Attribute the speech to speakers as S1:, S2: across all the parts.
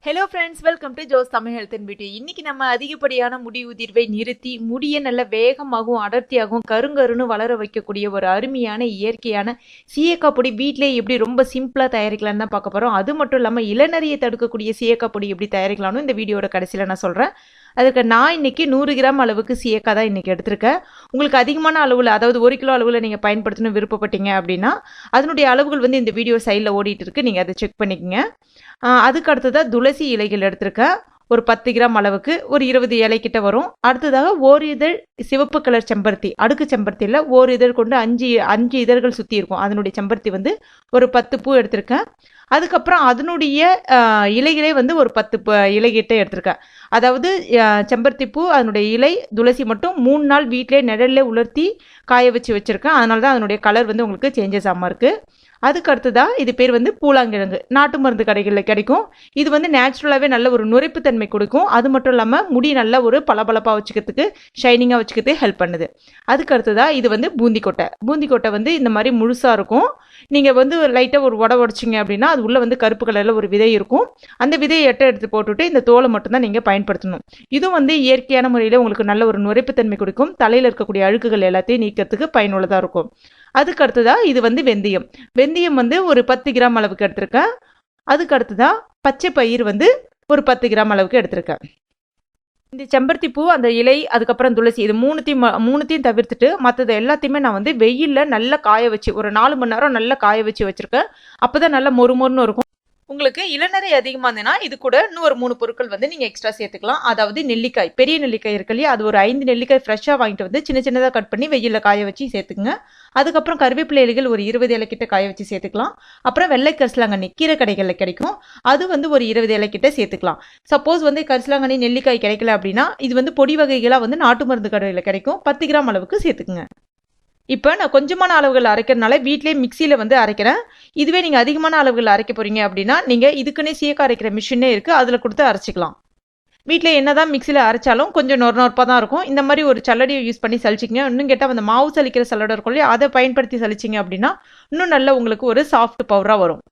S1: Hello friends, welcome to Jo's Tamil health and beauty. இன்னைக்கு நம்ம அதிகப்படியான முடி உதிர்வை நிறுத்தி முடியை நல்ல வேகமாகவும் அடர்த்தியாகவும் கருங்கருன்னு வளர வைக்கக்கூடிய ஒரு அருமையான இயற்கையான சீயக்காய் பொடி வீட்டிலே எப்படி ரொம்ப சிம்பிளாக தயாரிக்கலாம்னு தான் பார்க்க போகிறோம். அது மட்டும் இல்லாமல் இளநரையை தடுக்கக்கூடிய சீயக்காய் பொடி எப்படி தயாரிக்கலாம்னு இந்த வீடியோட கடைசியில் நான் சொல்கிறேன். அதுக்கு நான் இன்றைக்கி 100 கிராம் அளவுக்கு சீயக்காய் தான் இன்றைக்கி எடுத்திருக்கேன். உங்களுக்கு அதிகமான அளவில், அதாவது 1 கிலோ அளவில் நீங்கள் பயன்படுத்தணும் விருப்பப்பட்டீங்க அப்படின்னா அதனுடைய அளவுகள் வந்து இந்த வீடியோ சைடில் ஓடிட்டு இருக்கு, நீங்கள் அதை செக் பண்ணிக்கோங்க. அதுக்கு அடுத்ததாக துளசி இலைகள் எடுத்திருக்கேன். ஒரு 10 கிராம் அளவுக்கு, ஒரு 20 இலை கிட்ட வரும். அடுத்ததாக ஓர் இதழ் சிவப்பு கலர் செம்பருத்தி, அடுக்கு செம்பருத்தியில் ஓர் இதழ் கொண்டு 5 இதழ்கள் சுற்றி இருக்கும். அதனுடைய செம்பருத்தி வந்து ஒரு 10 பூ எடுத்திருக்கேன். அதுக்கப்புறம் அதனுடைய இலைகளே வந்து ஒரு 10 இலைகிட்ட எடுத்திருக்கேன். அதாவது செம்பருத்தி பூ, அதனுடைய இலை, துளசி மட்டும் 3 நாள் வீட்டிலே நிழல்ல உலர்த்தி காய வச்சுருக்கேன். அதனால தான் அதனுடைய கலர் வந்து உங்களுக்கு சேஞ்சஸ் ஆகாமல் இருக்குது. அதுக்கு அடுத்ததாக இது பேர் வந்து பூலாங்கிழங்கு, நாட்டு மருந்து கடைகளில் கிடைக்கும். இது வந்து நேச்சுரலாகவே நல்ல ஒரு நுரைப்புத்தன்மை கொடுக்கும். அது மட்டும் இல்லாமல் முடி நல்ல ஒரு பளபளப்பாக வச்சுக்கிறதுக்கு, ஷைனிங்காக வச்சுக்கிறதுக்கு ஹெல்ப் பண்ணுது. அதுக்கு அடுத்ததாக இது வந்து பூந்திக்கொட்டை. பூந்திக்கொட்டை வந்து இந்த மாதிரி முழுசாக இருக்கும். நீங்கள் வந்து லைட்டாக ஒரு உடச்சிங்க அப்படின்னா அது உள்ளே வந்து கருப்பு கலரில் ஒரு விதை இருக்கும். அந்த விதையை எடுத்து போட்டுவிட்டு இந்த தோலை மட்டும்தான் நீங்கள் பயன்படுத்தணும். இதுவும் வந்து இயற்கையான முறையில் உங்களுக்கு நல்ல ஒரு நுரைப்புத்தன்மை கொடுக்கும். தலையில் இருக்கக்கூடிய அழுக்குகள் எல்லாத்தையும் நீக்கிறதுக்கு பயனுள்ளதாக இருக்கும். அதுக்கு அடுத்ததாக இது வந்து வெந்தயம். வெந்தயம் வந்து ஒரு 10 கிராம் அளவுக்கு எடுத்திருக்கேன். அதுக்கு அடுத்ததாக பச்சை பயிர் வந்து ஒரு 10 கிராம் அளவுக்கு எடுத்திருக்கேன். இந்த செம்பருத்தி பூ, அந்த இலை, அதுக்கப்புறம் துளசி, இது மூணுத்தையும் தவிர்த்துட்டு மற்றது எல்லாத்தையுமே நான் வந்து வெயிலில் நல்லா காய வச்சு ஒரு 4 மணி நேரம் நல்லா காய வச்சுருக்கேன். அப்போ தான் நல்லா மொறுமொறுன்னு இருக்கும். உங்களுக்கு இளநரை அதிகமாக இருந்ததுன்னா இது கூட இன்னும் ஒரு 3 பொருட்கள் வந்து நீங்கள் எக்ஸ்ட்ரா சேர்த்துக்கலாம். அதாவது நெல்லிக்காய், பெரிய நெல்லிக்காய் இருக்கு இல்லையா, அது ஒரு 5 நெல்லிக்காய் ஃப்ரெஷ்ஷாக வாங்கிட்டு வந்து சின்ன சின்னதாக கட் பண்ணி வெயிலில் காய வச்சு சேர்த்துக்குங்க. அதுக்கப்புறம் கருவேப்பிலை இலைகள் ஒரு 20 இலை கிட்ட காய வச்சு சேர்த்துக்கலாம். அப்புறம் வெள்ளை கரிசலாங்கண்ணி கீரை கடைகளில் கிடைக்கும், அது வந்து ஒரு 20 இலை கிட்ட சேர்த்துக்கலாம். சப்போஸ் வந்து கரிசலாங்கண்ணி நெல்லிக்காய் கிடைக்கல அப்படின்னா இது வந்து பொடி வகைகளாக வந்து நாட்டு மருந்து கடையில் கிடைக்கும். 10 கிராம் அளவுக்கு சேர்த்துக்குங்க. இப்போ நான் கொஞ்சமான அளவுகள் அரைக்கிறதுனால வீட்டிலே மிக்சியில் வந்து அரைக்கிறேன். இதுவே நீங்கள் அதிகமான அளவுகள் அரைக்க போகிறீங்க அப்படின்னா நீங்கள் இதுக்குன்னே சீயக்காய் அரைக்கிற மிஷினே இருக்குது, அதில் கொடுத்து அரைச்சிக்கலாம். வீட்டில் என்ன தான் மிக்சியில் அரைச்சாலும் கொஞ்சம் நொறுப்பாக தான் இருக்கும். இந்த மாதிரி ஒரு சல்லடியை யூஸ் பண்ணி சலிச்சிங்க. இன்னும் கேட்டால் அந்த மாவு சலிக்கிற சல்லடை இருக்கும் இல்லையா, அதை பயன்படுத்தி சலிச்சிங்க அப்படின்னா இன்னும் நல்ல உங்களுக்கு ஒரு சாஃப்ட் பவுடராக வரும்.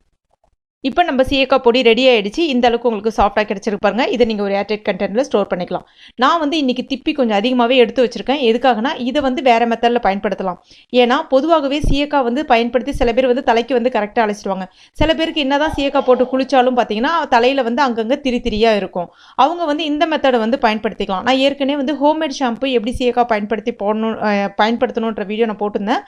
S1: இப்போ நம்ம சீயக்காய் பொடி ரெடி ஆகிடுச்சு. இந்த அளவுக்கு உங்களுக்கு சாஃப்டாக கிடச்சிருக்கு பாருங்க. இதை நீங்கள் ஒரு ஏர்டைட் கண்டெய்னரில் ஸ்டோர் பண்ணிக்கலாம். நான் வந்து இன்றைக்கி திப்பி கொஞ்சம் அதிகமாகவே எடுத்து வச்சுருக்கேன். எதுக்காகனா இதை வந்து வேறு மெத்தடில் பயன்படுத்தலாம். ஏன்னா பொதுவாகவே சீயக்காய் வந்து பயன்படுத்தி சில பேர் வந்து தலைக்கு வந்து கரெக்டாக அழைச்சிடுவாங்க. சில பேருக்கு என்ன தான் சீயக்காய் போட்டு குளித்தாலும் பார்த்தீங்கன்னா தலையில் வந்து அங்கங்கே திரியாக இருக்கும். அவங்க வந்து இந்த மெத்தடை வந்து பயன்படுத்திக்கலாம். நான் ஏற்கனவே வந்து ஹோம்மேட் ஷாம்பு எப்படி சீயக்காய் பயன்படுத்தணுன்ற வீடியோ நான் போட்டிருந்தேன்.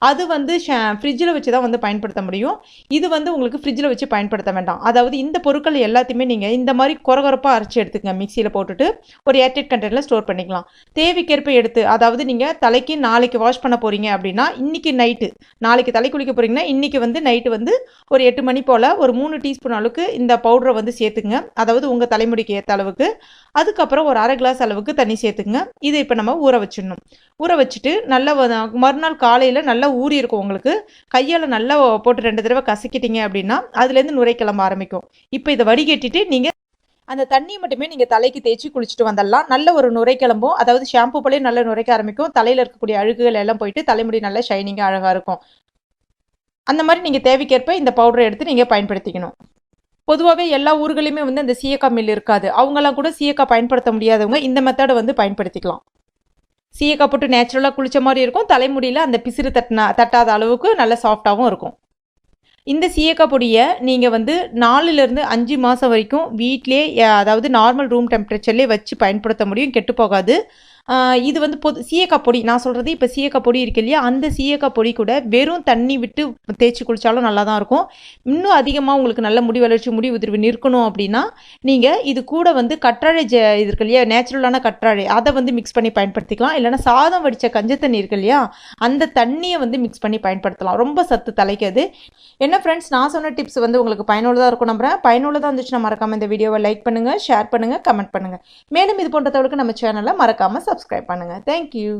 S1: அது வந்து ஃப்ரிட்ஜில் வச்சு தான் வந்து பயன்படுத்த முடியும். இது வந்து உங்களுக்கு ஃப்ரிட்ஜில் வச்சு பயன்படுத்த வேண்டாம். அதாவது இந்த பொருட்கள் எல்லாத்தையுமே நீங்கள் இந்த மாதிரி கொரகொரப்பாக அரைச்சி எடுத்துக்கங்க. மிக்சியில் போட்டுட்டு ஒரு ஏர்டைட் கண்டெய்னரில் ஸ்டோர் பண்ணிக்கலாம். தேவைக்கேற்ப எடுத்து, அதாவது நீங்கள் தலைக்கு நாளைக்கு வாஷ் பண்ண போகிறீங்க அப்படின்னா இன்றைக்கி நைட்டு, நாளைக்கு தலை குளிக்க போகிறீங்கன்னா இன்றைக்கி வந்து நைட்டு வந்து ஒரு 8 மணி போல் ஒரு 3 டீஸ்பூன் அளவுக்கு இந்த பவுடரை வந்து சேர்த்துங்க. அதாவது உங்கள் தலைமுடிக்கு ஏற்ற அளவுக்கு. அதுக்கப்புறம் ஒரு 1/2 கிளாஸ் அளவுக்கு தண்ணி சேர்த்துங்க. இதை இப்போ நம்ம ஊற வச்சிடணும். ஊற வச்சுட்டு நல்லா மறுநாள் காலையில் நல்லா ஊறி இருக்கும். உங்களுக்கு கையால் நல்லா போட்டு 2 தடவை கசக்கிட்டீங்க அப்படின்னா அதுலேருந்து நுரை கிளம்ப ஆரம்பிக்கும். இப்போ இதை வடிகட்டிட்டு நீங்கள் அந்த தண்ணியை மட்டுமே நீங்கள் தலைக்கு தேய்ச்சி குளிச்சுட்டு வந்துடலாம். நல்ல ஒரு நுரை கிளம்பும். அதாவது ஷாம்பு போலே நல்லா நுரைக்க ஆரம்பிக்கும். தலையில் இருக்கக்கூடிய அழுகுகள் எல்லாம் போயிட்டு தலைமுடி நல்லா ஷைனிங்காக அழகாக இருக்கும். அந்த மாதிரி நீங்கள் தேவைக்கேற்ப இந்த பவுடரை எடுத்து நீங்கள் பயன்படுத்திக்கணும். பொதுவாகவே எல்லா ஊர்களையுமே வந்து அந்த சீயக்காய் மில் இருக்காது. அவங்களாம் கூட சீயக்காய் பயன்படுத்த முடியாதவங்க இந்த மெத்தடை வந்து பயன்படுத்திக்கலாம். சீயக்காய் போட்டு நேச்சுரலாக குளிச்ச மாதிரி இருக்கும். தலைமுடியில் அந்த பிசிறு தட்டாத அளவுக்கு நல்ல சாஃப்டாகவும் இருக்கும். இந்த சீயக்காய் பொடியை நீங்கள் வந்து 4லேருந்து 5 மாதம் வரைக்கும் வீட்டிலே, அதாவது நார்மல் ரூம் டெம்பரேச்சர்லேயே வச்சு பயன்படுத்த முடியும், கெட்டு போகாது. இது வந்து சீயக்காய் பொடி நான் சொல்கிறது. இப்போ சீயக்காய் பொடி இருக்கு இல்லையா, அந்த சீயக்காய் பொடி கூட வெறும் தண்ணி விட்டு தேய்ச்சி குளித்தாலும் நல்லா தான் இருக்கும். இன்னும் அதிகமாக உங்களுக்கு நல்ல முடி வளர்ச்சி, முடி உதிர்வு நிற்கணும் அப்படின்னா நீங்கள் இது கூட வந்து கற்றாழை இது இருக்கு இல்லையா, நேச்சுரலான கற்றாழை, அதை வந்து மிக்ஸ் பண்ணி பயன்படுத்திக்கலாம். இல்லைனா சாதம் வடித்த கஞ்ச தண்ணி இருக்கு இல்லையா, அந்த தண்ணியை வந்து மிக்ஸ் பண்ணி பயன்படுத்தலாம். ரொம்ப சத்து தலைக்காது. என்ன ஃப்ரெண்ட்ஸ், நான் சொன்ன டிப்ஸ் வந்து உங்களுக்கு பயனுள்ளதாக இருக்கும் நம்புறேன். பயனுள்ளதாக இருந்துச்சுன்னா மறக்காமல் இந்த வீடியோவை லைக் பண்ணுங்கள், ஷேர் பண்ணுங்கள், கமெண்ட் பண்ணுங்கள். மேலும் இது போன்ற தகவலுக்கு நம்ம சேனலை மறக்காமல் சப்ஸ்கிரைப் பண்ணுங்கள். தேங்க்யூ.